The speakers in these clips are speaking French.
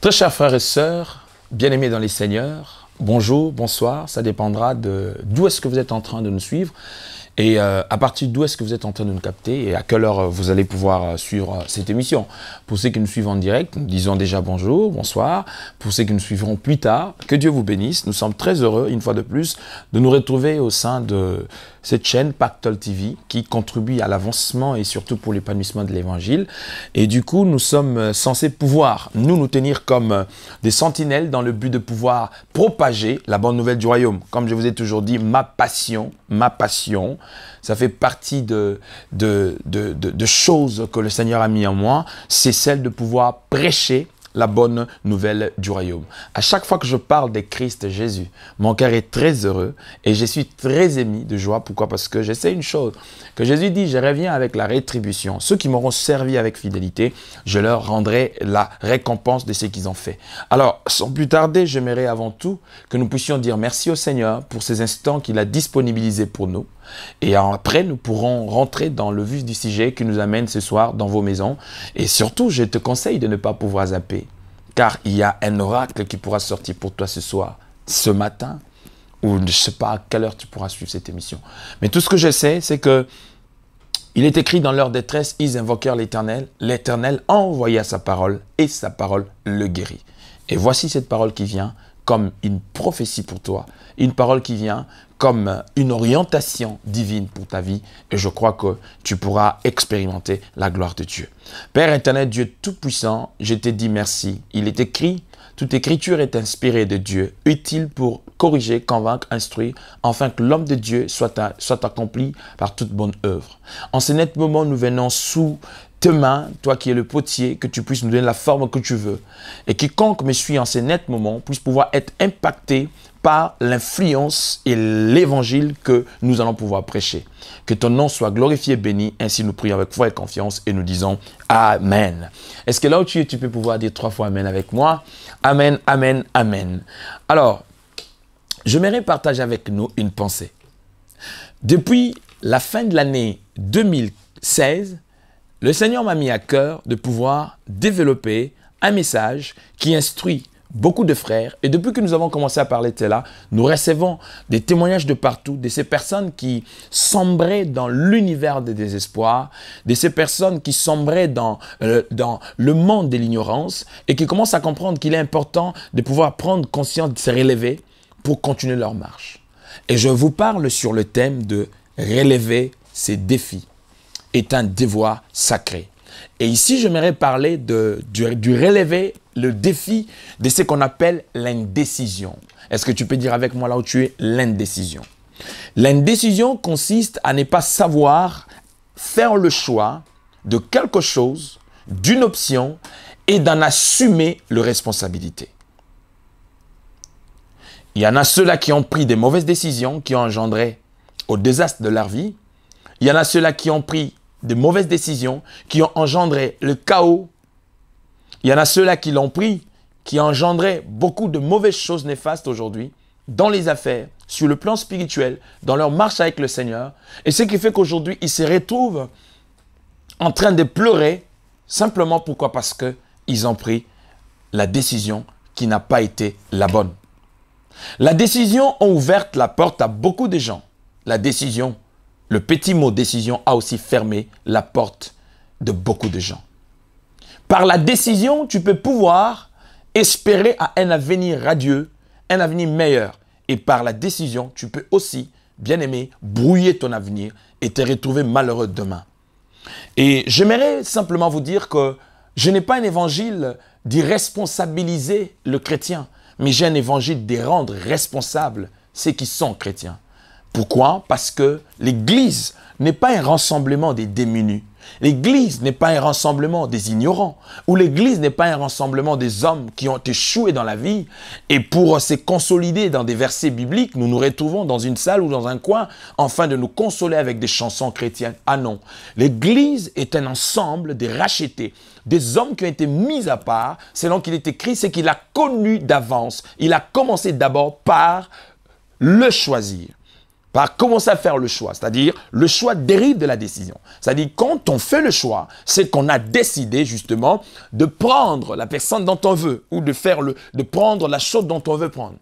Très chers frères et sœurs, bien-aimés dans les seigneurs, bonjour, bonsoir, ça dépendra d'où est-ce que vous êtes en train de nous suivre et à partir d'où est-ce que vous êtes en train de nous capter et à quelle heure vous allez pouvoir suivre cette émission. Pour ceux qui nous suivent en direct, nous disons déjà bonjour, bonsoir. Pour ceux qui nous suivront plus tard, que Dieu vous bénisse. Nous sommes très heureux, une fois de plus, de nous retrouver au sein de cette chaîne Pactole TV qui contribue à l'avancement et surtout pour l'épanouissement de l'évangile. Et du coup, nous sommes censés pouvoir, nous tenir comme des sentinelles dans le but de pouvoir propager la bonne nouvelle du royaume. Comme je vous ai toujours dit, ma passion, ça fait partie de choses que le Seigneur a mis en moi, c'est celle de pouvoir prêcher la bonne nouvelle du royaume. À chaque fois que je parle de Christ Jésus, mon cœur est très heureux et je suis très ému de joie. Pourquoi? Parce que je sais une chose, que Jésus dit, je reviens avec la rétribution. Ceux qui m'auront servi avec fidélité, je leur rendrai la récompense de ce qu'ils ont fait. Alors, sans plus tarder, j'aimerais avant tout que nous puissions dire merci au Seigneur pour ces instants qu'il a disponibilisés pour nous. Et après, nous pourrons rentrer dans le vif du sujet qui nous amène ce soir dans vos maisons. Et surtout, je te conseille de ne pas pouvoir zapper. Car il y a un oracle qui pourra sortir pour toi ce soir, ce matin, ou je ne sais pas à quelle heure tu pourras suivre cette émission. Mais tout ce que je sais, c'est que il est écrit dans leur détresse, ils invoquèrent l'Éternel. L'Éternel envoya sa parole et sa parole le guérit. Et voici cette parole qui vient comme une prophétie pour toi, une parole qui vient comme une orientation divine pour ta vie et je crois que tu pourras expérimenter la gloire de Dieu. Père éternel, Dieu tout-puissant, je te dis merci. Il est écrit, toute écriture est inspirée de Dieu, utile pour corriger, convaincre, instruire, afin que l'homme de Dieu soit accompli par toute bonne œuvre. En ce net moment, nous venons sous tes mains, toi qui es le potier, que tu puisses nous donner la forme que tu veux. Et quiconque me suit en ces nets moments puisse pouvoir être impacté par l'influence et l'évangile que nous allons pouvoir prêcher. Que ton nom soit glorifié, béni. Ainsi nous prions avec foi et confiance et nous disons Amen. Est-ce que là où tu es, tu peux pouvoir dire 3 fois Amen avec moi? Amen, Amen, Amen. Alors, j'aimerais partager avec nous une pensée. Depuis la fin de l'année 2016, le Seigneur m'a mis à cœur de pouvoir développer un message qui instruit beaucoup de frères. Et depuis que nous avons commencé à parler de cela, nous recevons des témoignages de partout, de ces personnes qui sombraient dans l'univers des désespoirs, de ces personnes qui sombraient dans le monde de l'ignorance et qui commencent à comprendre qu'il est important de pouvoir prendre conscience de se relever pour continuer leur marche. Et je vous parle sur le thème de relever ces défis. Est un devoir sacré. Et ici, j'aimerais parler du relever le défi de ce qu'on appelle l'indécision. Est-ce que tu peux dire avec moi là où tu es, l'indécision? L'indécision consiste à ne pas savoir faire le choix de quelque chose, d'une option, et d'en assumer la responsabilité. Il y en a ceux-là qui ont pris des mauvaises décisions, qui ont engendré au désastre de leur vie. Il y en a ceux-là qui ont pris de mauvaises décisions, qui ont engendré le chaos. Il y en a ceux-là qui l'ont pris, qui ont engendré beaucoup de mauvaises choses néfastes aujourd'hui, dans les affaires, sur le plan spirituel, dans leur marche avec le Seigneur. Et ce qui fait qu'aujourd'hui, ils se retrouvent en train de pleurer, simplement pourquoi? Parce qu'ils ont pris la décision qui n'a pas été la bonne. La décision a ouvert la porte à beaucoup de gens. La décision, le petit mot décision a aussi fermé la porte de beaucoup de gens. Par la décision, tu peux pouvoir espérer à un avenir radieux, un avenir meilleur. Et par la décision, tu peux aussi, bien aimé, brouiller ton avenir et te retrouver malheureux demain. Et j'aimerais simplement vous dire que je n'ai pas un évangile d'irresponsabiliser le chrétien, mais j'ai un évangile de rendre responsables ceux qui sont chrétiens. Pourquoi? Parce que l'Église n'est pas un rassemblement des démunis. L'Église n'est pas un rassemblement des ignorants. Ou l'Église n'est pas un rassemblement des hommes qui ont échoué dans la vie. Et pour se consolider dans des versets bibliques, nous nous retrouvons dans une salle ou dans un coin afin de nous consoler avec des chansons chrétiennes. Ah non. L'Église est un ensemble de rachetés, des hommes qui ont été mis à part, selon qu'il est écrit, c'est qu'il a connu d'avance. Il a commencé d'abord par le choisir. par commencer à faire le choix. C'est-à-dire, le choix dérive de la décision. C'est-à-dire, quand on fait le choix, c'est qu'on a décidé justement de prendre la personne dont on veut ou de prendre la chose dont on veut prendre.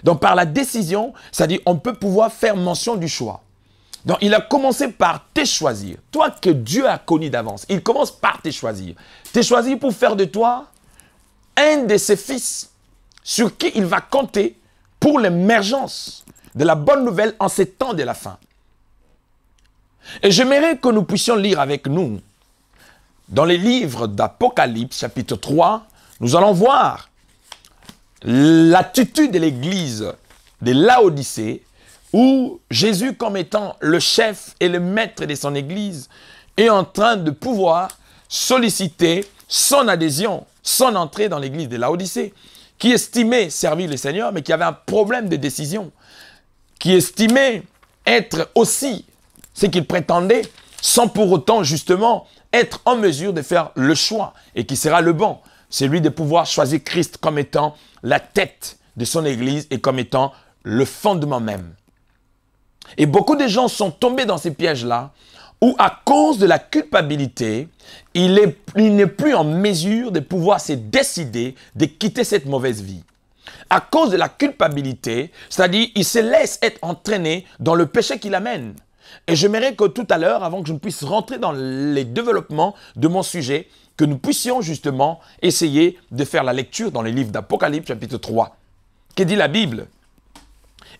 Donc, par la décision, c'est-à-dire, on peut pouvoir faire mention du choix. Donc, il a commencé par te choisir. Toi que Dieu a connu d'avance, il commence par te choisir. Te choisir pour faire de toi un de ses fils sur qui il va compter pour l'émergence de la bonne nouvelle en ces temps de la fin. Et j'aimerais que nous puissions lire avec nous, dans les livres d'Apocalypse, chapitre 3, nous allons voir l'attitude de l'église de Laodicée, où Jésus, comme étant le chef et le maître de son église, est en train de pouvoir solliciter son adhésion, son entrée dans l'église de Laodicée, qui estimait servir le Seigneur, mais qui avait un problème de décision, qui estimait être aussi ce qu'il prétendait, sans pour autant justement être en mesure de faire le choix, et qui sera le bon, celui de pouvoir choisir Christ comme étant la tête de son église et comme étant le fondement même. Et beaucoup de gens sont tombés dans ces pièges-là, où à cause de la culpabilité, il n'est plus en mesure de pouvoir se décider de quitter cette mauvaise vie. À cause de la culpabilité, c'est-à-dire il se laisse être entraîné dans le péché qui l'amène. Et j'aimerais que tout à l'heure, avant que je ne puisse rentrer dans les développements de mon sujet, que nous puissions justement essayer de faire la lecture dans les livres d'Apocalypse chapitre 3. Que dit la Bible?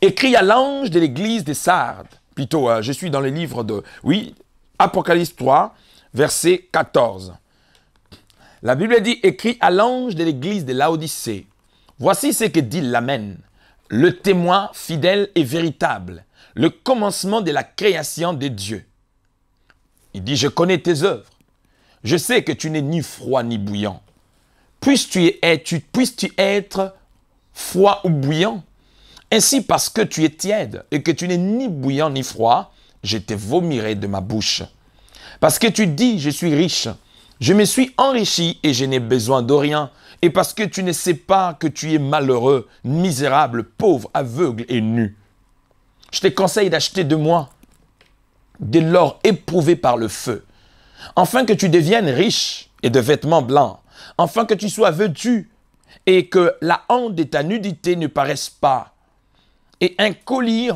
Écrit à l'ange de l'église des Sardes. Plutôt, je suis dans les livres de... Oui, Apocalypse 3, verset 14. La Bible dit, écrit à l'ange de l'église de Laodicée. Voici ce que dit l'Amen, le témoin fidèle et véritable, le commencement de la création de Dieu. Il dit, je connais tes œuvres. Je sais que tu n'es ni froid ni bouillant. Puisses-tu être froid ou bouillant? Ainsi, parce que tu es tiède et que tu n'es ni bouillant ni froid, je te vomirai de ma bouche. Parce que tu dis, je suis riche, je me suis enrichi et je n'ai besoin de rien. Et parce que tu ne sais pas que tu es malheureux, misérable, pauvre, aveugle et nu. Je te conseille d'acheter de moi de l'or éprouvé par le feu, afin que tu deviennes riche et de vêtements blancs, afin que tu sois vêtu et que la honte de ta nudité ne paraisse pas, et un collier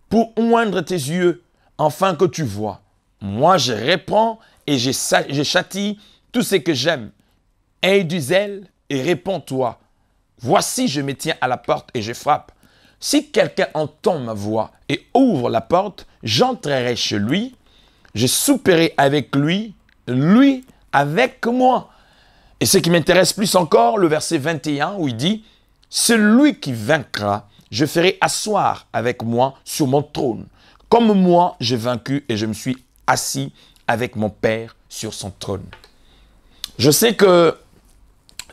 pour oindre tes yeux, afin que tu vois. Moi, je réprends et je châtie tout ce que j'aime. Aie du zèle et réponds-toi. Voici, je me tiens à la porte et je frappe. Si quelqu'un entend ma voix et ouvre la porte, j'entrerai chez lui, je souperai avec lui, lui avec moi. Et ce qui m'intéresse plus encore, le verset 21 où il dit, celui qui vaincra, je ferai asseoir avec moi sur mon trône. Comme moi, j'ai vaincu et je me suis assis avec mon Père sur son trône. Je sais que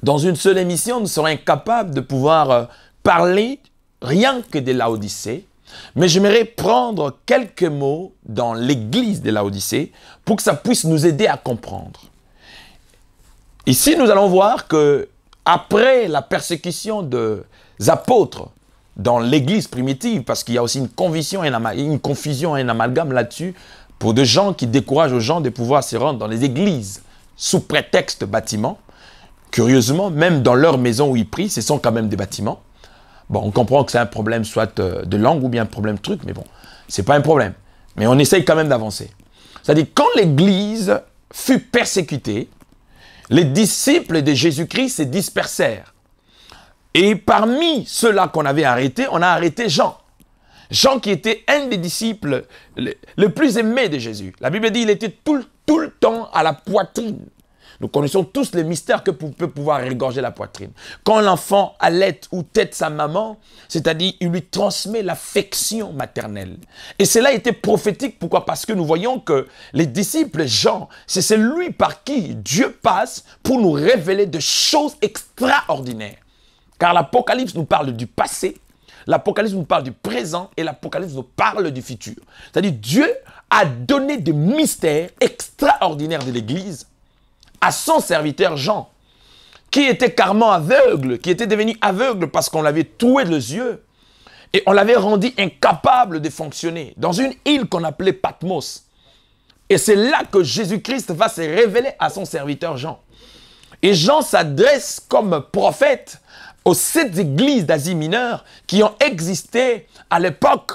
dans une seule émission, nous serons incapables de pouvoir parler rien que de Laodicée, mais j'aimerais prendre quelques mots dans l'église de Laodicée pour que ça puisse nous aider à comprendre. Ici, nous allons voir que après la persécution des apôtres dans l'église primitive, parce qu'il y a aussi une confusion et un amalgame là-dessus, pour des gens qui découragent aux gens de pouvoir se rendre dans les églises sous prétexte bâtiment. Curieusement, même dans leur maison où ils prient, ce sont quand même des bâtiments. Bon, on comprend que c'est un problème soit de langue ou bien un problème de truc, mais bon, c'est pas un problème. Mais on essaye quand même d'avancer. C'est-à-dire, quand l'église fut persécutée, les disciples de Jésus-Christ se dispersèrent. Et parmi ceux-là qu'on avait arrêtés, on a arrêté Jean. Jean qui était un des disciples le plus aimé de Jésus. La Bible dit qu'il était tout le temps à la poitrine. Nous connaissons tous les mystères que peut pouvoir régorger la poitrine. Quand l'enfant allait ou tète sa maman, c'est-à-dire il lui transmet l'affection maternelle. Et cela était prophétique. Pourquoi? Parce que nous voyons que les disciples Jean, c'est celui par qui Dieu passe pour nous révéler de choses extraordinaires. Car l'Apocalypse nous parle du passé, l'Apocalypse nous parle du présent et l'Apocalypse nous parle du futur. C'est-à-dire Dieu a donné des mystères extraordinaires de l'Église à son serviteur Jean, qui était carrément aveugle, qui était devenu aveugle parce qu'on l'avait troué les yeux. Et on l'avait rendu incapable de fonctionner dans une île qu'on appelait Patmos. Et c'est là que Jésus-Christ va se révéler à son serviteur Jean. Et Jean s'adresse comme prophète aux 7 églises d'Asie mineure qui ont existé à l'époque.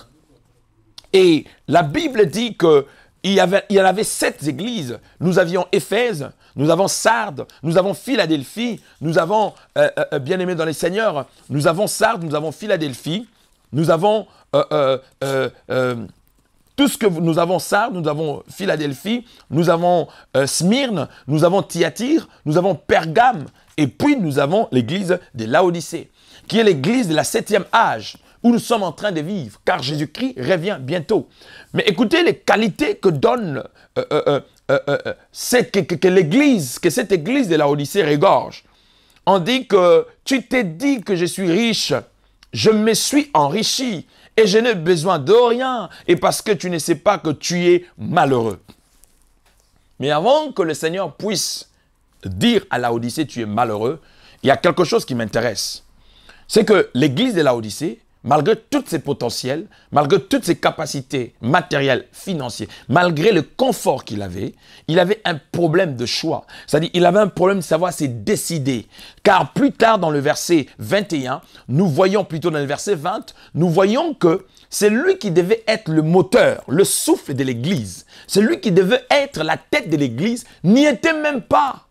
Et la Bible dit qu'il y en avait 7 églises. Nous avions Éphèse, nous avons Sardes, nous avons Philadelphie, nous avons, bien-aimés dans les Seigneurs, nous avons Sardes, nous avons Philadelphie, nous avons tout ce que nous avons Sardes, nous avons Philadelphie, nous avons Smyrne, nous avons Thyatire, nous avons Pergame, et puis nous avons l'église de Laodicée, qui est l'église de la 7e âge, où nous sommes en train de vivre, car Jésus-Christ revient bientôt. Mais écoutez les qualités que donne que cette église de Laodicée regorge. On dit que tu t'es dit que je suis riche, je me suis enrichi et je n'ai besoin de rien, et parce que tu ne sais pas que tu es malheureux. Mais avant que le Seigneur puisse dire à Laodicée tu es malheureux, il y a quelque chose qui m'intéresse. C'est que l'église de Laodicée, malgré tous ses potentiels, malgré toutes ses capacités matérielles, financières, malgré le confort qu'il avait un problème de choix. C'est-à-dire, il avait un problème de savoir se décider. Car plus tard dans le verset 21, nous voyons plutôt dans le verset 20, nous voyons que c'est lui qui devait être le moteur, le souffle de l'église. C'est lui qui devait être la tête de l'église, n'y était même pas.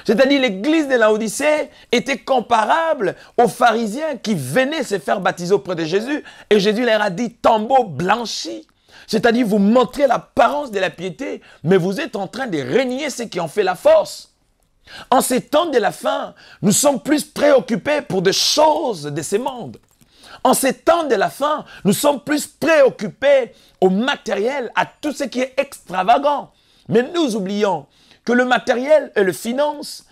C'est-à-dire l'église de Laodicée était comparable aux pharisiens qui venaient se faire baptiser auprès de Jésus. Et Jésus leur a dit, tombeau blanchi. C'est-à-dire vous montrez l'apparence de la piété, mais vous êtes en train de renier ceux qui ont fait la force. En ces temps de la fin, nous sommes plus préoccupés pour des choses de ce monde. En ces temps de la fin, nous sommes plus préoccupés au matériel, à tout ce qui est extravagant. Mais nous oublions que le matériel et le finance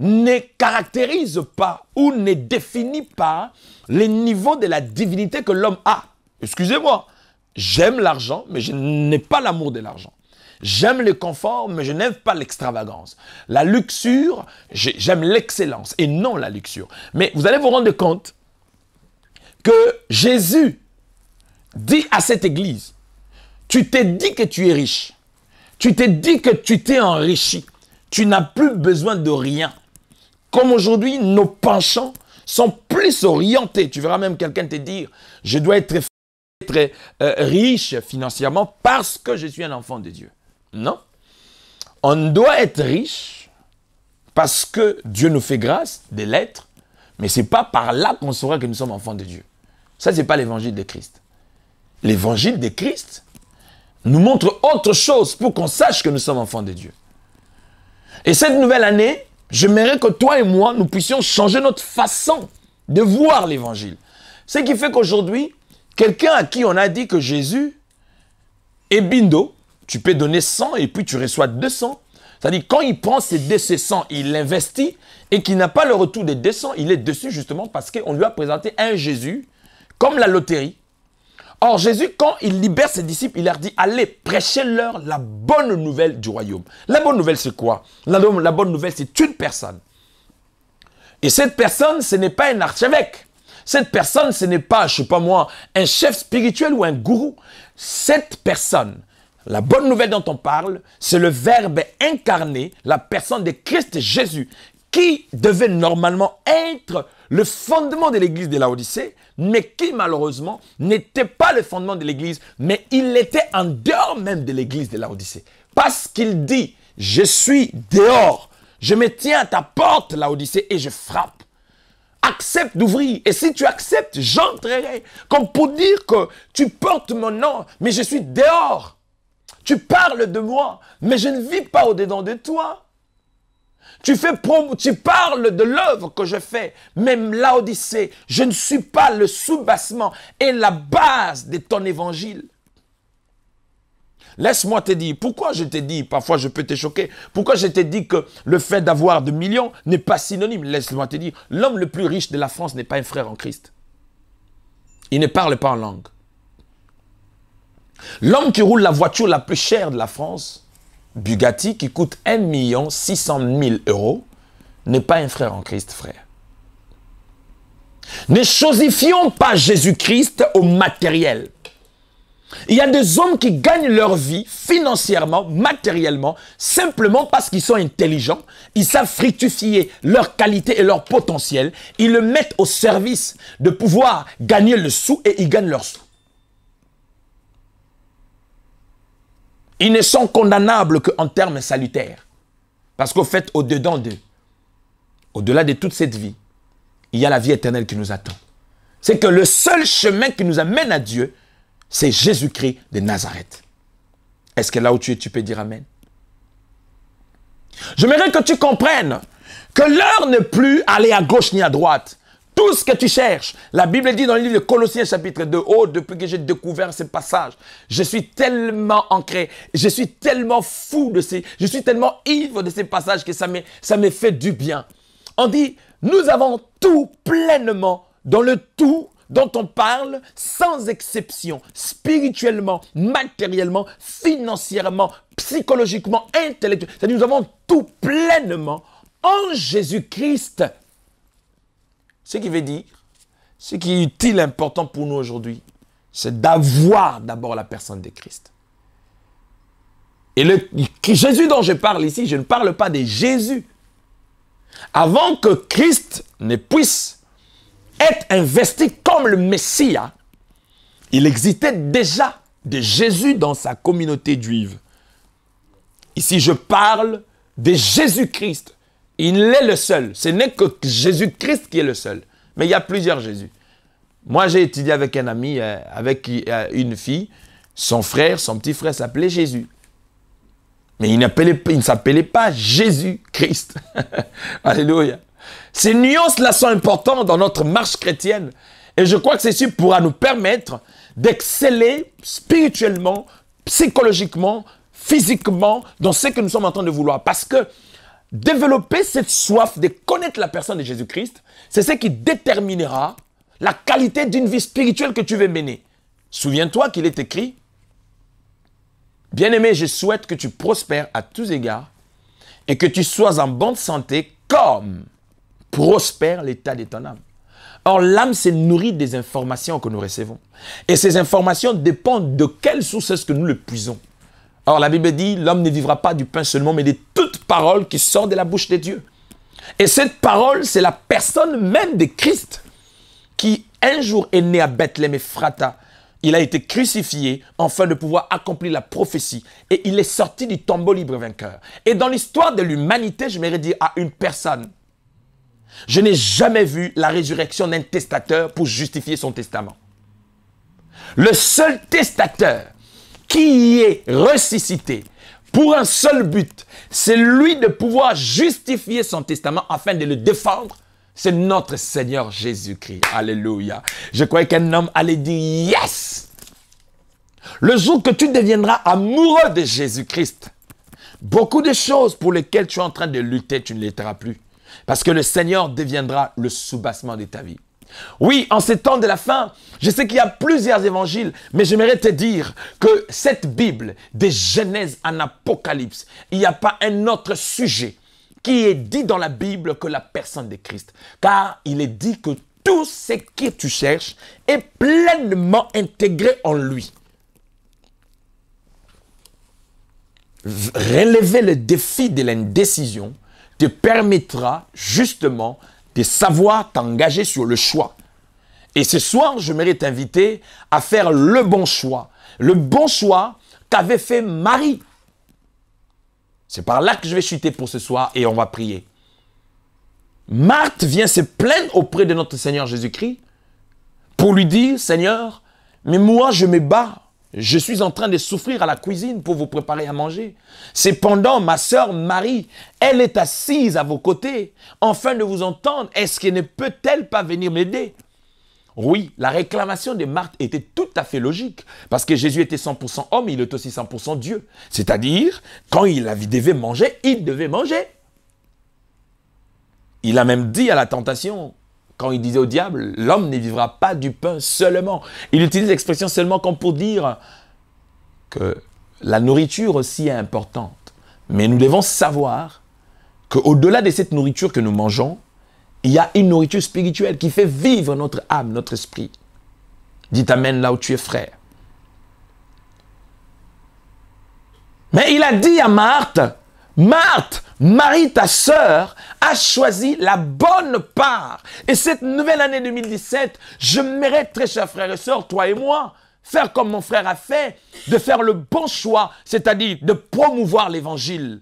ne caractérisent pas ou ne définissent pas les niveaux de la divinité que l'homme a. Excusez-moi, j'aime l'argent, mais je n'ai pas l'amour de l'argent. J'aime le confort, mais je n'aime pas l'extravagance. La luxure, j'aime l'excellence et non la luxure. Mais vous allez vous rendre compte que Jésus dit à cette église, tu t'es dit que tu es riche. Tu t'es dit que tu t'es enrichi. Tu n'as plus besoin de rien. Comme aujourd'hui, nos penchants sont plus orientés. Tu verras même quelqu'un te dire, je dois être riche financièrement parce que je suis un enfant de Dieu. Non. On doit être riche parce que Dieu nous fait grâce de l'être, mais ce n'est pas par là qu'on saura que nous sommes enfants de Dieu. Ça, ce n'est pas l'évangile de Christ. L'évangile de Christ nous montre autre chose pour qu'on sache que nous sommes enfants de Dieu. Et cette nouvelle année, j'aimerais que toi et moi, nous puissions changer notre façon de voir l'évangile. Ce qui fait qu'aujourd'hui, quelqu'un à qui on a dit que Jésus est bindo, tu peux donner 100 et puis tu reçois 200. C'est-à-dire, quand il prend ces 200, il l'investit et qu'il n'a pas le retour des 200, il est dessus justement parce qu'on lui a présenté un Jésus comme la loterie. Or, Jésus, quand il libère ses disciples, il leur dit, allez, prêchez-leur la bonne nouvelle du royaume. La bonne nouvelle, c'est quoi? La bonne nouvelle, c'est une personne. Et cette personne, ce n'est pas un archevêque. Cette personne, ce n'est pas, je ne sais pas moi, un chef spirituel ou un gourou. Cette personne, la bonne nouvelle dont on parle, c'est le Verbe incarné, la personne de Christ Jésus, qui devait normalement être le fondement de l'église de Laodicée, mais qui malheureusement n'était pas le fondement de l'église, mais il était en dehors même de l'église de Laodicée. Parce qu'il dit, je suis dehors, je me tiens à ta porte Laodicée et je frappe. Accepte d'ouvrir, et si tu acceptes, j'entrerai. Comme pour dire que tu portes mon nom, mais je suis dehors. Tu parles de moi, mais je ne vis pas au-dedans de toi. Tu parles de l'œuvre que je fais, même Laodicée, je ne suis pas le soubassement et la base de ton évangile. Laisse-moi te dire, pourquoi je te dis, parfois je peux te choquer, pourquoi je te dis que le fait d'avoir 2 millions n'est pas synonyme. Laisse-moi te dire, l'homme le plus riche de la France n'est pas un frère en Christ. Il ne parle pas en langue. L'homme qui roule la voiture la plus chère de la France, Bugatti, qui coûte 1 600 000 €, n'est pas un frère en Christ, frère. Ne chosifions pas Jésus-Christ au matériel. Il y a des hommes qui gagnent leur vie financièrement, matériellement, simplement parce qu'ils sont intelligents, ils savent fructifier leur qualité et leur potentiel, ils le mettent au service de pouvoir gagner le sou et ils gagnent leur sou. Ils ne sont condamnables qu'en termes salutaires. Parce qu'au fait, au-dedans d'eux, au-delà de toute cette vie, il y a la vie éternelle qui nous attend. C'est que le seul chemin qui nous amène à Dieu, c'est Jésus-Christ de Nazareth. Est-ce que là où tu es, tu peux dire Amen? J'aimerais que tu comprennes que l'heure n'est plus aller à gauche ni à droite. Tout ce que tu cherches, la Bible dit dans le livre de Colossiens chapitre 2, oh, depuis que j'ai découvert ce passage, je suis tellement ancré, je suis tellement fou de ces, je suis tellement ivre de ces passages que ça me fait du bien. On dit, nous avons tout pleinement dans le tout dont on parle sans exception, spirituellement, matériellement, financièrement, psychologiquement, intellectuellement. C'est-à-dire nous avons tout pleinement en Jésus-Christ. Ce qui veut dire, ce qui est utile, important pour nous aujourd'hui, c'est d'avoir d'abord la personne de Christ. Et le Jésus dont je parle ici, je ne parle pas de Jésus. Avant que Christ ne puisse être investi comme le Messie, il existait déjà de Jésus dans sa communauté juive. Ici, je parle de Jésus-Christ. Il est le seul. Ce n'est que Jésus-Christ qui est le seul. Mais il y a plusieurs Jésus. Moi, j'ai étudié avec un ami, avec une fille. Son frère, son petit frère s'appelait Jésus. Mais il ne s'appelait pas Jésus-Christ. Alléluia. Ces nuances-là sont importantes dans notre marche chrétienne. Et je crois que ceci pourra nous permettre d'exceller spirituellement, psychologiquement, physiquement, dans ce que nous sommes en train de vouloir. Parce que développer cette soif de connaître la personne de Jésus-Christ, c'est ce qui déterminera la qualité d'une vie spirituelle que tu veux mener. Souviens-toi qu'il est écrit, « Bien-aimé, je souhaite que tu prospères à tous égards et que tu sois en bonne santé comme prospère l'état de ton âme. » Or, l'âme se nourrit des informations que nous recevons. Et ces informations dépendent de quelle source est-ce que nous le puisons. Or, la Bible dit, l'homme ne vivra pas du pain seulement, mais de toute parole qui sort de la bouche de Dieu. Et cette parole, c'est la personne même de Christ, qui un jour est né à Bethléem Ephrata. Il a été crucifié afin de pouvoir accomplir la prophétie. Et il est sorti du tombeau libre vainqueur. Et dans l'histoire de l'humanité, je m'aimerais dire à une personne, je n'ai jamais vu la résurrection d'un testateur pour justifier son testament. Le seul testateur qui est ressuscité pour un seul but, c'est lui de pouvoir justifier son testament afin de le défendre. C'est notre Seigneur Jésus-Christ. Alléluia. Je croyais qu'un homme allait dire « Yes !» Le jour que tu deviendras amoureux de Jésus-Christ, beaucoup de choses pour lesquelles tu es en train de lutter, tu ne l'éteras plus. Parce que le Seigneur deviendra le soubassement de ta vie. Oui, en ces temps de la fin, je sais qu'il y a plusieurs évangiles, mais j'aimerais te dire que cette Bible, de Genèse en Apocalypse, il n'y a pas un autre sujet qui est dit dans la Bible que la personne de Christ. Car il est dit que tout ce que tu cherches est pleinement intégré en lui. Relever le défi de l'indécision te permettra justement de savoir t'engager sur le choix. Et ce soir, j'aimerais t'inviter à faire le bon choix. Le bon choix qu'avait fait Marie. C'est par là que je vais chuter pour ce soir et on va prier. Marthe vient se plaindre auprès de notre Seigneur Jésus-Christ pour lui dire, Seigneur, mais moi je me bats. Je suis en train de souffrir à la cuisine pour vous préparer à manger. Cependant, ma sœur Marie, elle est assise à vos côtés, afin de vous entendre. Est-ce qu'elle ne peut-elle pas venir m'aider? Oui, la réclamation de Marthe était tout à fait logique, parce que Jésus était 100% homme, il est aussi 100% Dieu. C'est-à-dire, quand il devait manger, il devait manger. Il a même dit à la tentation, quand il disait au diable, l'homme ne vivra pas du pain seulement. Il utilise l'expression seulement comme pour dire que la nourriture aussi est importante. Mais nous devons savoir qu'au-delà de cette nourriture que nous mangeons, Il y a une nourriture spirituelle qui fait vivre notre âme, notre esprit. Dites amen là où tu es, frère. Mais il a dit à Marthe, Marthe, Marie, ta sœur, a choisi la bonne part. Et cette nouvelle année 2017, je mérite, très chers frères et sœurs, toi et moi, faire comme mon frère a fait, de faire le bon choix, c'est-à-dire de promouvoir l'évangile.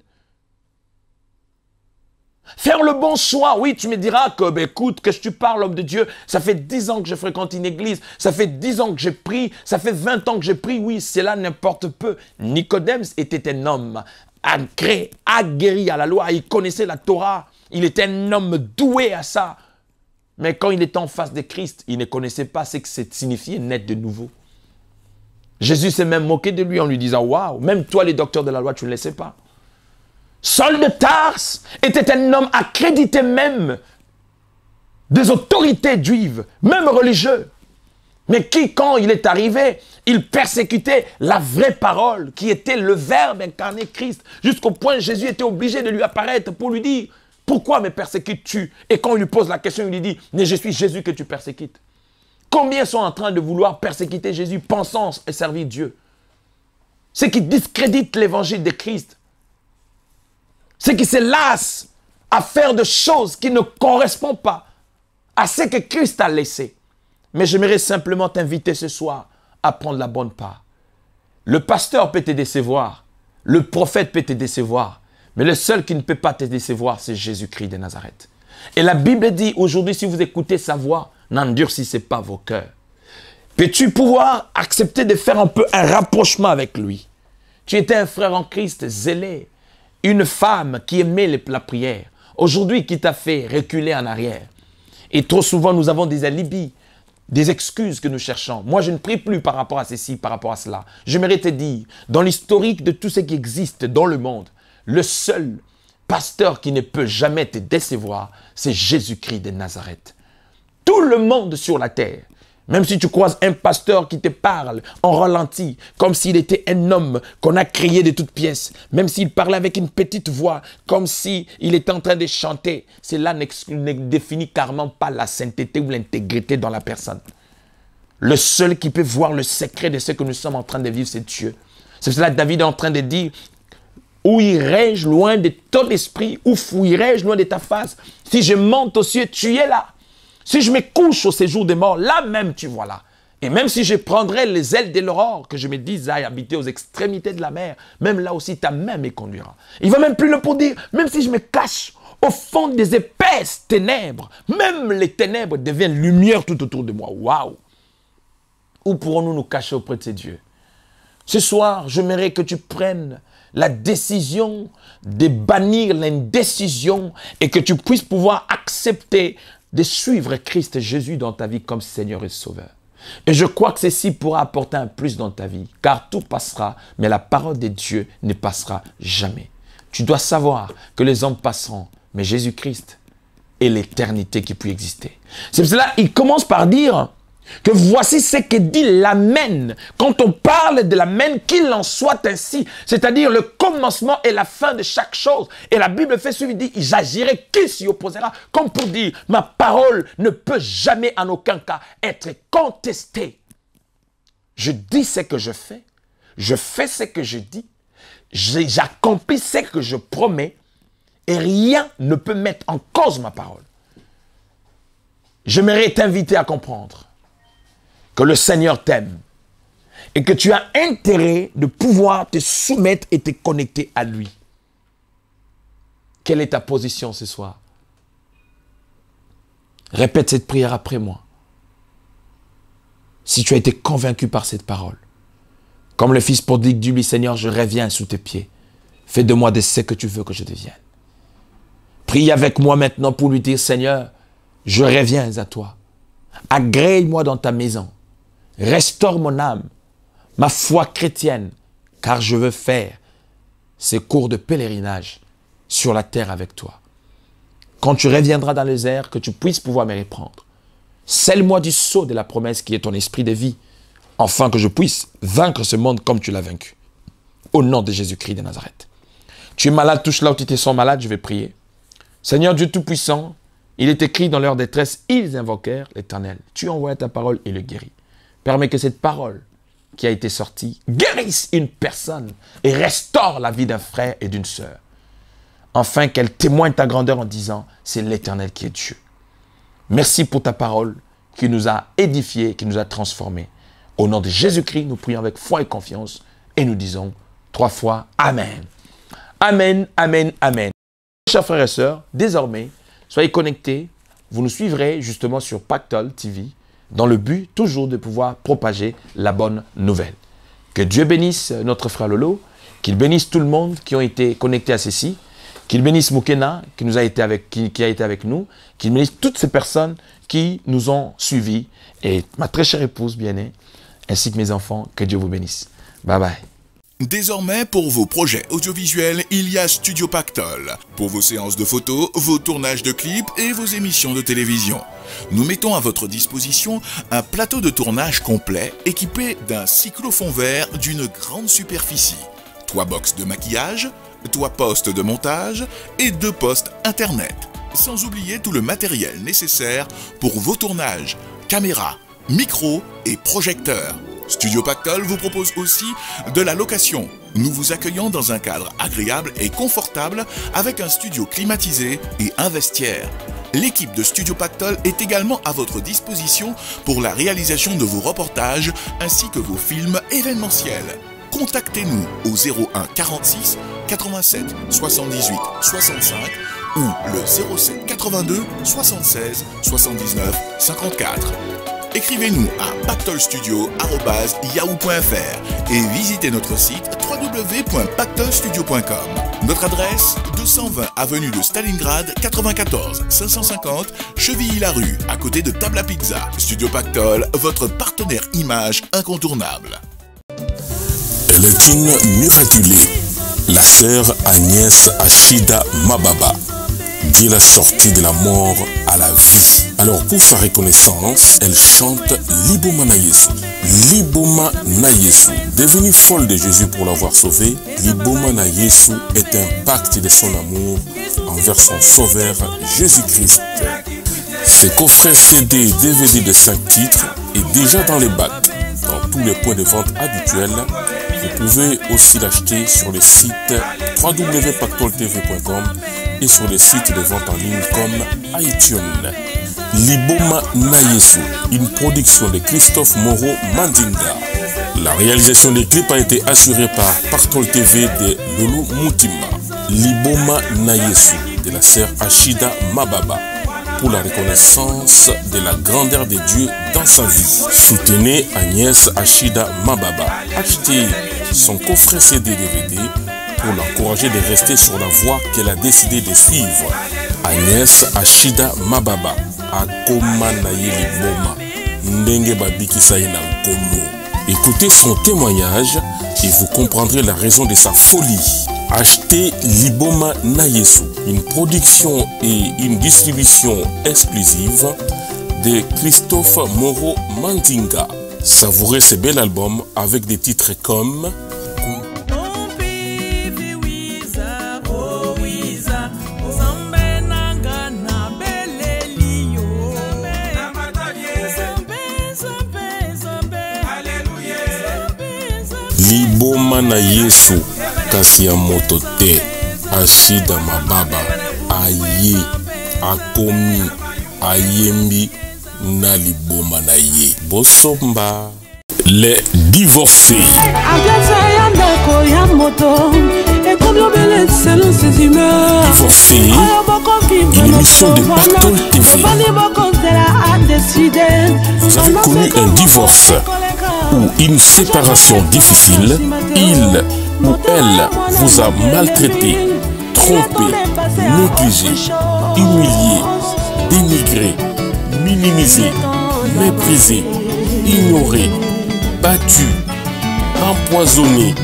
Faire le bon choix. Oui, tu me diras que, ben, écoute, que tu parles, homme de Dieu, ça fait 10 ans que je fréquente une église, ça fait 10 ans que j'ai pris, ça fait 20 ans que j'ai pris, oui, cela n'importe peu. Nicodème était un homme aguerri à la loi, il connaissait la Torah, il était un homme doué à ça. Mais quand il était en face de Christ, il ne connaissait pas ce que c'est signifié naître de nouveau. Jésus s'est même moqué de lui en lui disant, waouh, même toi les docteurs de la loi, tu ne le sais pas. Saul de Tarse était un homme accrédité même des autorités juives, même religieux. Mais qui, quand il est arrivé, il persécutait la vraie parole, qui était le Verbe incarné Christ, jusqu'au point où Jésus était obligé de lui apparaître pour lui dire, pourquoi me persécutes-tu? Et quand il lui pose la question, il lui dit, mais je suis Jésus que tu persécutes. Combien sont en train de vouloir persécuter Jésus, pensant et servir Dieu? Ceux qui discréditent l'évangile de Christ. Ceux qui se lassent à faire des choses qui ne correspondent pas à ce que Christ a laissé. Mais j'aimerais simplement t'inviter ce soir à prendre la bonne part. Le pasteur peut te décevoir, le prophète peut te décevoir, mais le seul qui ne peut pas te décevoir, c'est Jésus-Christ de Nazareth. Et la Bible dit, aujourd'hui, si vous écoutez sa voix, n'endurcissez pas vos cœurs. Peux-tu pouvoir accepter de faire un peu un rapprochement avec lui? Tu étais un frère en Christ zélé, une femme qui aimait la prière. Aujourd'hui, qui t'a fait reculer en arrière? Et trop souvent, nous avons des alibis, des excuses que nous cherchons. Moi, je ne prie plus par rapport à ceci, par rapport à cela. J'aimerais te dire, dans l'historique de tout ce qui existe dans le monde, le seul pasteur qui ne peut jamais te décevoir, c'est Jésus-Christ de Nazareth. Tout le monde sur la terre, même si tu croises un pasteur qui te parle en ralenti, comme s'il était un homme qu'on a créé de toutes pièces, même s'il parlait avec une petite voix, comme s'il était en train de chanter, cela ne définit carrément pas la sainteté ou l'intégrité dans la personne. Le seul qui peut voir le secret de ce que nous sommes en train de vivre, c'est Dieu. C'est cela que David est en train de dire, où irai-je loin de ton esprit, où fuirai-je loin de ta face? Si je monte aux cieux, tu es là. Si je me couche au séjour des morts, là même tu vois là. Et même si je prendrais les ailes de l'aurore, que je me dise à habiter aux extrémités de la mer, même là aussi ta main me conduira. Il va même plus le pour dire, même si je me cache au fond des épaisses ténèbres, même les ténèbres deviennent lumière tout autour de moi. Waouh! Où pourrons-nous nous cacher auprès de ces dieux? Ce soir, j'aimerais que tu prennes la décision de bannir l'indécision et que tu puisses pouvoir accepter de suivre Christ Jésus dans ta vie comme Seigneur et Sauveur. Et je crois que ceci pourra apporter un plus dans ta vie, car tout passera, mais la parole de Dieu ne passera jamais. Tu dois savoir que les hommes passeront, mais Jésus-Christ est l'éternité qui peut exister. C'est pour cela qu'il commence par dire que voici ce que dit l'Amen. Quand on parle de l'Amen, qu'il en soit ainsi. C'est-à-dire le commencement et la fin de chaque chose. Et la Bible fait suivre, dit, j'agirai, qui s'y opposera? Comme pour dire, ma parole ne peut jamais en aucun cas être contestée. Je dis ce que je fais ce que je dis, j'accomplis ce que je promets, et rien ne peut mettre en cause ma parole. J'aimerais t'inviter à comprendre que le Seigneur t'aime et que tu as intérêt de pouvoir te soumettre et te connecter à lui. Quelle est ta position ce soir? Répète cette prière après moi. Si tu as été convaincu par cette parole, comme le fils prodigue du Seigneur, je reviens sous tes pieds. Fais de moi de ce que tu veux que je devienne. Prie avec moi maintenant pour lui dire, Seigneur, je reviens à toi. Agrée-moi dans ta maison. Restaure mon âme, ma foi chrétienne, car je veux faire ces cours de pèlerinage sur la terre avec toi. Quand tu reviendras dans les airs, que tu puisses pouvoir me reprendre. Scelle-moi du sceau de la promesse qui est ton esprit de vie, afin que je puisse vaincre ce monde comme tu l'as vaincu. Au nom de Jésus-Christ de Nazareth. Tu es malade, touche là où tu te sens malade, je vais prier. Seigneur Dieu Tout-Puissant, Il est écrit dans leur détresse, ils invoquèrent l'Éternel. Tu envoies ta parole et le guéris. Permets que cette parole qui a été sortie guérisse une personne et restaure la vie d'un frère et d'une sœur. Enfin, qu'elle témoigne ta grandeur en disant, c'est l'Éternel qui est Dieu. Merci pour ta parole qui nous a édifiés, qui nous a transformés. Au nom de Jésus-Christ, nous prions avec foi et confiance et nous disons 3 fois Amen. Amen, Amen, Amen. Chers frères et sœurs, désormais, soyez connectés. Vous nous suivrez justement sur Pactole TV dans le but toujours de pouvoir propager la bonne nouvelle. Que Dieu bénisse notre frère Lolo, qu'il bénisse tout le monde qui ont été connectés à ceci, qu'il bénisse Moukena qui a été avec nous, qu'il bénisse toutes ces personnes qui nous ont suivis et ma très chère épouse bien-aimée, ainsi que mes enfants, que Dieu vous bénisse. Bye bye. Désormais, pour vos projets audiovisuels, il y a Studio Pactole. Pour vos séances de photos, vos tournages de clips et vos émissions de télévision. Nous mettons à votre disposition un plateau de tournage complet équipé d'un cyclophone vert d'une grande superficie, 3 box de maquillage, 3 postes de montage et 2 postes internet. Sans oublier tout le matériel nécessaire pour vos tournages, caméras, micros et projecteurs. Studio Pactole vous propose aussi de la location. Nous vous accueillons dans un cadre agréable et confortable avec un studio climatisé et un vestiaire. L'équipe de Studio Pactole est également à votre disposition pour la réalisation de vos reportages ainsi que vos films événementiels. Contactez-nous au 01 46 87 78 65 ou le 07 82 76 79 54. Écrivez-nous à pactolestudio@yahoo.fr et visitez notre site www.pactolestudio.com. Notre adresse 220 avenue de Stalingrad 94 550 Chevilly-la-Rue, à côté de Table à Pizza. Studio Pactole, votre partenaire image incontournable. Elle est une miraculée, la sœur Agnès Achida Mababa. Dieu l'a sortie de la mort à la vie. Alors pour sa reconnaissance, elle chante Liboma na Yesu. Liboma na Yesu. Devenue folle de Jésus pour l'avoir sauvée, Liboma na Yesu est un pacte de son amour envers son sauveur Jésus-Christ. Ce coffret CD et DVD de 5 titres est déjà dans les bacs, dans tous les points de vente habituels. Vous pouvez aussi l'acheter sur le site www.pactoletv.com et sur les sites de vente en ligne comme iTunes. Liboma na Yesu, une production de Christophe Moreau Mandinga. La réalisation des clips a été assurée par Pactole TV de Lolo Moutima. Liboma na Yesu de la sœur Achida Mababa, pour la reconnaissance de la grandeur de Dieu dans sa vie. Soutenez Agnès Achida Mababa. Achetez son coffret CD DVD pour l'encourager de rester sur la voie qu'elle a décidé de suivre. Agnès Achida Mababa, Akoma na ye liboma, ndenge babikisa ye na nkolo. Écoutez son témoignage et vous comprendrez la raison de sa folie. Achetez Liboma na Yesu, une production et une distribution exclusive de Christophe Moreau Mandinga. Savourez ce bel album avec des titres comme Liboma na Yesu, kasi ya moto te. Achida Mababa aye, akomi, ayembi na liboma na ye. Bosomba. Les divorcés. Divorcés, une émission de Pactole TV. Vous avez connu un divorce ou une séparation difficile, il ou elle vous a maltraité, trompé, négligé, humilié, dénigré, minimisé, méprisé, ignoré, battu, empoisonné,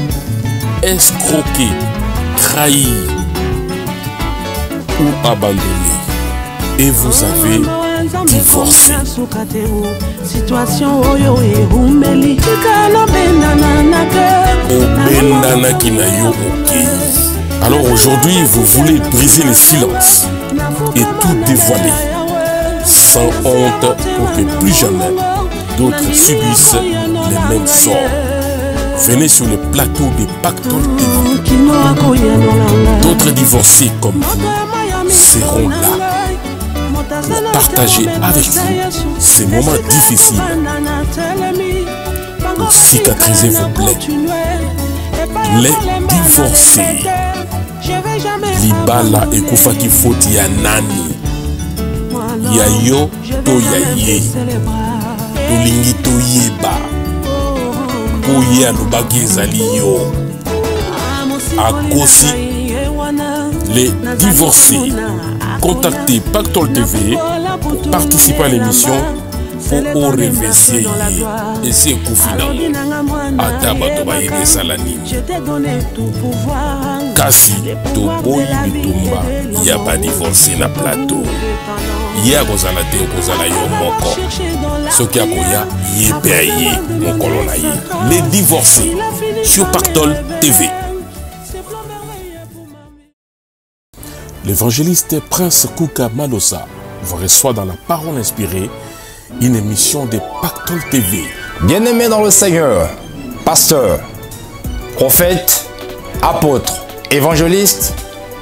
escroqué, trahi ou abandonné. Et vous avez divorcé. Alors aujourd'hui, vous voulez briser le silence et tout dévoiler. sans honte pour que plus jamais d'autres subissent les mêmes sorts. Venez sur le plateau de Pactole TV. D'autres divorcés comme vous seront là pour partager avec vous ces moments difficiles, pour cicatriser vos plaies. Les divorcés. Libala ekufaki foti ya nani? Ya yo to ya ye. Tolingi to yeba. Oye alobaki ezali yo. Akosi. Les divorcés. Contactez Pactole TV pour participer à l'émission pour reverser et c'est Koufina Ataba Toba et Salani Kasi Toboy Bitumba y'a pas divorcé na plateau y'a Kozala te Kozala yo moko ce qui a koya yé payé mon colonnaïe les divorcés sur Pactole TV. L'évangéliste Prince Kouka Malosa vous reçoit dans la parole inspirée une émission de Pactole TV. Bien-aimés dans le Seigneur, pasteur, prophète, apôtre, évangéliste,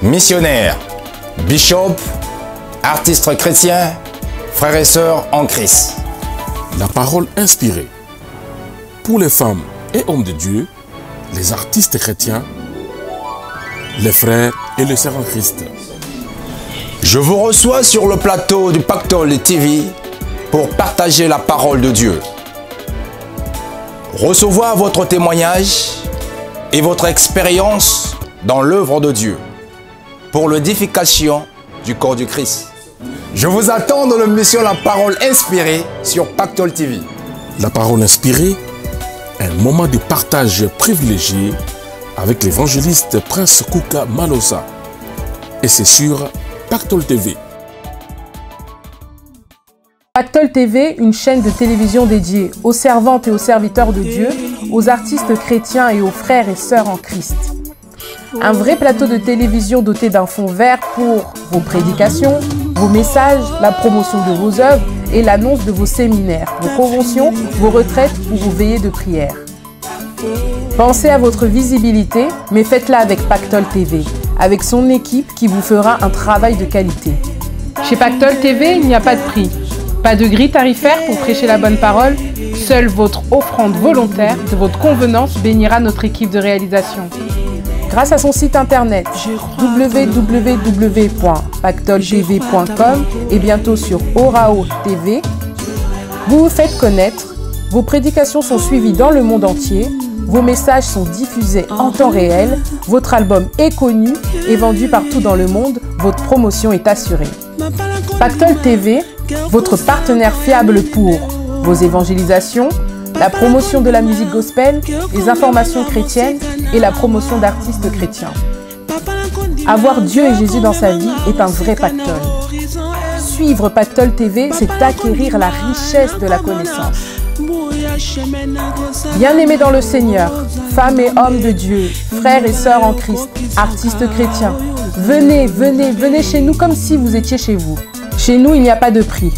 missionnaire, bishop, artiste chrétien, frères et sœurs en Christ. La parole inspirée pour les femmes et hommes de Dieu, les artistes chrétiens, les frères et les sœurs en Christ. Je vous reçois sur le plateau du Pactole TV pour partager la parole de Dieu. Recevoir votre témoignage et votre expérience dans l'œuvre de Dieu pour l'édification du corps du Christ. Je vous attends dans l'émission La Parole Inspirée sur Pactole TV. La Parole Inspirée, un moment de partage privilégié avec l'évangéliste Prince Kouka Malosa. Et c'est sur Pactole TV. Pactole TV, une chaîne de télévision dédiée aux servantes et aux serviteurs de Dieu, aux artistes chrétiens et aux frères et sœurs en Christ. Un vrai plateau de télévision doté d'un fond vert pour vos prédications, vos messages, la promotion de vos œuvres et l'annonce de vos séminaires, vos conventions, vos retraites ou vos veillées de prière. Pensez à votre visibilité, mais faites-la avec Pactole TV, avec son équipe qui vous fera un travail de qualité. Chez Pactole TV, il n'y a pas de prix. Pas de grille tarifaire pour prêcher la bonne parole. Seule votre offrande volontaire de votre convenance bénira notre équipe de réalisation. Grâce à son site internet www.pactoletv.com et bientôt sur Orao TV, vous vous faites connaître, vos prédications sont suivies dans le monde entier, vos messages sont diffusés en temps réel, votre album est connu et vendu partout dans le monde, votre promotion est assurée. Pactole TV, votre partenaire fiable pour vos évangélisations, la promotion de la musique gospel, les informations chrétiennes et la promotion d'artistes chrétiens. Avoir Dieu et Jésus dans sa vie est un vrai pactole. Suivre Pactole TV, c'est acquérir la richesse de la connaissance. Bien-aimés dans le Seigneur, femmes et hommes de Dieu, frères et sœurs en Christ, artistes chrétiens, venez, venez, venez chez nous comme si vous étiez chez vous. Chez nous, il n'y a pas de prix.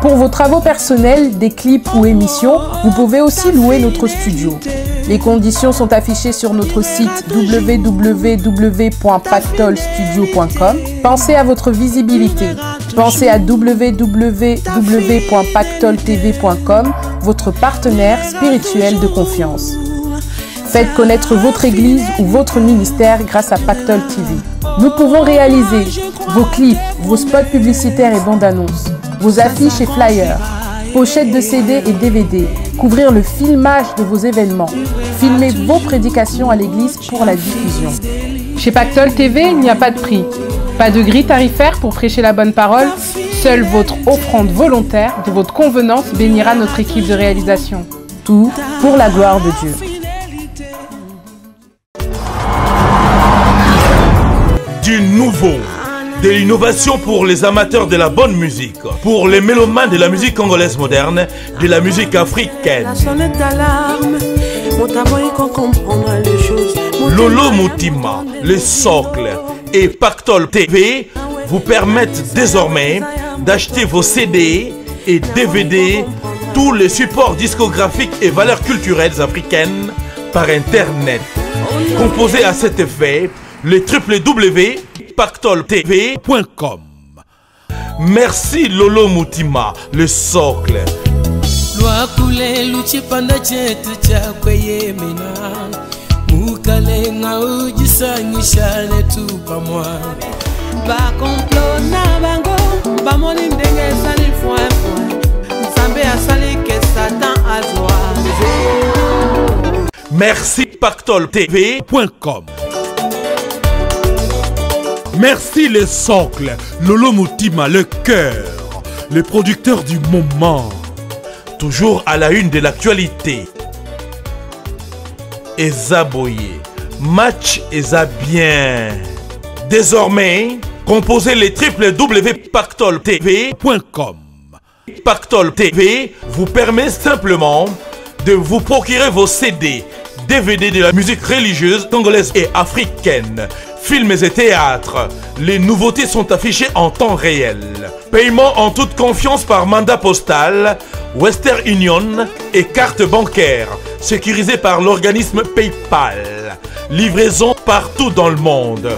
Pour vos travaux personnels, des clips ou émissions, vous pouvez aussi louer notre studio. Les conditions sont affichées sur notre site www.pactolestudio.com. Pensez à votre visibilité. Pensez à www.pactoletv.com, votre partenaire spirituel de confiance. Faites connaître votre église ou votre ministère grâce à Pactole TV. Nous pouvons réaliser vos clips, vos spots publicitaires et bandes annonces, vos affiches et flyers, pochettes de CD et DVD, couvrir le filmage de vos événements, filmer vos prédications à l'église pour la diffusion. Chez Pactole TV, il n'y a pas de prix. Pas de grille tarifaire pour prêcher la bonne parole. Seule votre offrande volontaire de votre convenance bénira notre équipe de réalisation. Tout pour la gloire de Dieu. Du nouveau, de l'innovation pour les amateurs de la bonne musique, pour les mélomanes de la musique congolaise moderne, de la musique africaine. Lolo Moutima, le socle et Pactole TV vous permettent désormais d'acheter vos CD et DVD, tous les supports discographiques et valeurs culturelles africaines par Internet. Composez à cet effet le www.pactoltv.com. Merci Lolo Mutima, le socle. Merci pactoltv.com. Merci les socles, Lolo Mutima, le cœur, le producteur du moment, toujours à la une de l'actualité. Ezaboye, match Eza bien. Désormais, composez les www.pactoltv.com. Pactol TV vous permet simplement de vous procurer vos CD, DVD de la musique religieuse congolaise et africaine, films et théâtres. Les nouveautés sont affichées en temps réel. Paiement en toute confiance par mandat postal, Western Union et carte bancaire, sécurisée par l'organisme PayPal. Livraison partout dans le monde.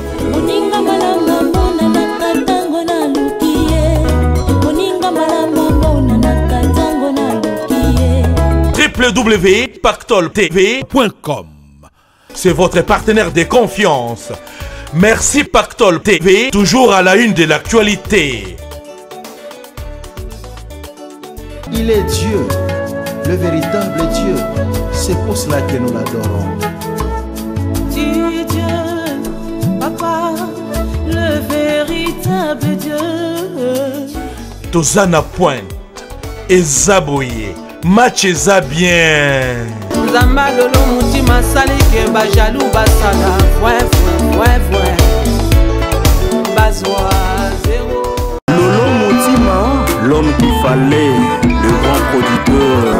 www.pactoltv.com. C'est votre partenaire de confiance. Merci Pactol TV, toujours à la une de l'actualité. Il est Dieu, le véritable Dieu. C'est pour cela que nous l'adorons. Dieu, Papa, le véritable Dieu. Tozana Pointe, Ezaboye, match Eza bien. Zamba Lolo Mutima Salike Bajalou Basala, Bazoa zéro. Lolo Mutima, l'homme qu'il fallait, le grand producteur.